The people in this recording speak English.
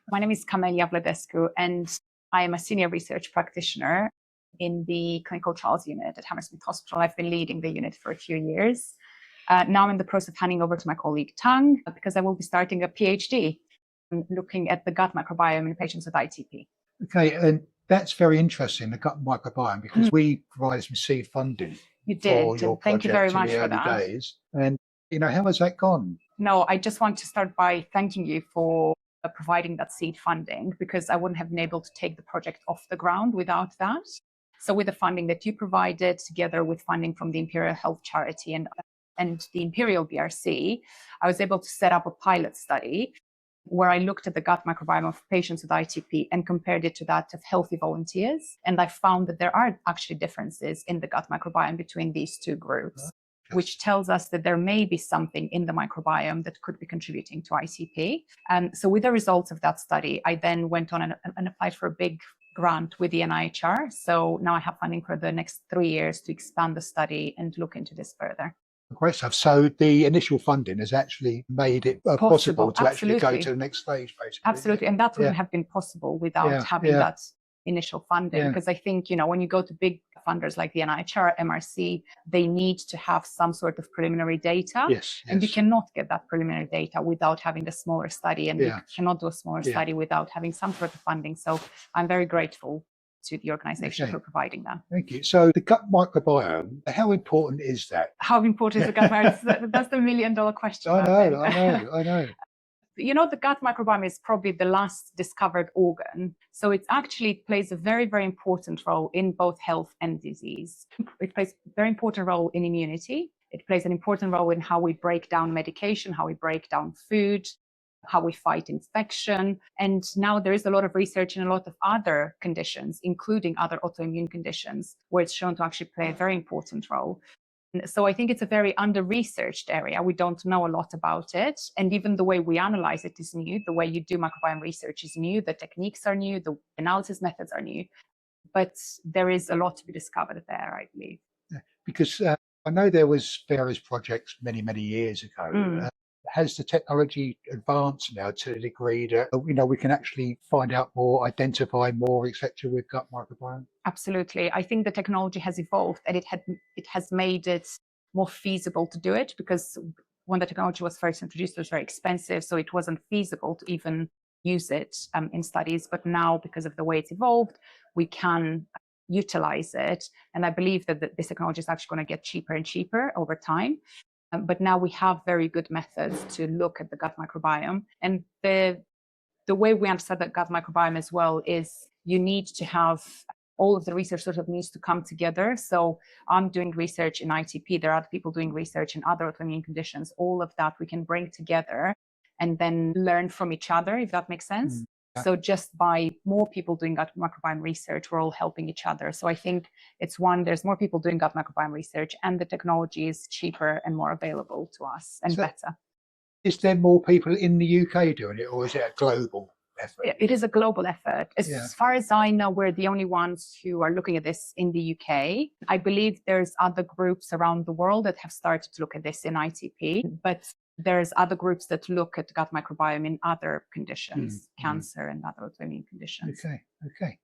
My name is Camelia Vladescu, and I am a senior research practitioner in the clinical trials unit at Hammersmith Hospital. I've been leading the unit for a few years. Now I'm in the process of handing over to my colleague Tang because I will be starting a PhD looking at the gut microbiome in patients with ITP. Okay, and that's very interesting, the gut microbiome, because we provided some seed funding for your Thank you very much in the for that. early days. And, how has that gone? No, I just want to start by thanking you for providing that seed funding, because I wouldn't have been able to take the project off the ground without that. So with the funding that you provided, together with funding from the Imperial Health Charity and the Imperial BRC, I was able to set up a pilot study where I looked at the gut microbiome of patients with ITP and compared it to that of healthy volunteers. And I found that there are actually differences in the gut microbiome between these two groups, which tells us that there may be something in the microbiome that could be contributing to ITP. So with the results of that study, I then went on and applied for a big grant with the NIHR. So now I have funding for the next 3 years to expand the study and look into this further. Great stuff. So the initial funding has actually made it possible to actually go to the next stage, basically. Absolutely. And that wouldn't have been possible without having that initial funding. Because I think, when you go to big funders like the NIHR, MRC, they need to have some sort of preliminary data. And you cannot get that preliminary data without having a smaller study. And you cannot do a smaller study without having some sort of funding. So I'm very grateful to the organization for providing that. Thank you. So the gut microbiome, how important is that? How important is the gut microbiome? That's the $1 million question. I know. The gut microbiome is probably the last discovered organ. So it actually plays a very, very important role in both health and disease. It plays a very important role in immunity. It plays an important role in how we break down medication, how we break down food, how we fight infection. And now there is a lot of research in a lot of other conditions, including other autoimmune conditions, where it's shown to actually play a very important role. So I think it's a very under-researched area. We don't know a lot about it. And even the way we analyze it is new. The way you do microbiome research is new. The techniques are new. The analysis methods are new. But there is a lot to be discovered there, I believe. Because I know there was various projects many, many years ago. Has the technology advanced now to a degree that we can actually find out more, identify more, etc., with gut microbiome? Absolutely. I think the technology has evolved, and it has made it more feasible to do it, because when the technology was first introduced, it was very expensive, so it wasn't feasible to even use it in studies. But now, because of the way it's evolved, we can utilize it, and I believe that this technology is actually going to get cheaper and cheaper over time. But now we have very good methods to look at the gut microbiome. And the way we understand the gut microbiome as well is you need to have all of the research sort of needs to come together. So I'm doing research in ITP. There are other people doing research in other autoimmune conditions. All of that we can bring together and then learn from each other, if that makes sense. So just by more people doing gut microbiome research, we're all helping each other. So I think there's more people doing gut microbiome research, and the technology is cheaper and more available to us and better. Is there more people in the UK doing it, or is it a global effort? It is a global effort. As far as I know, we're the only ones who are looking at this in the UK. I believe there's other groups around the world that have started to look at this in ITP, but there's other groups that look at gut microbiome in other conditions, cancer and other autoimmune conditions. Okay.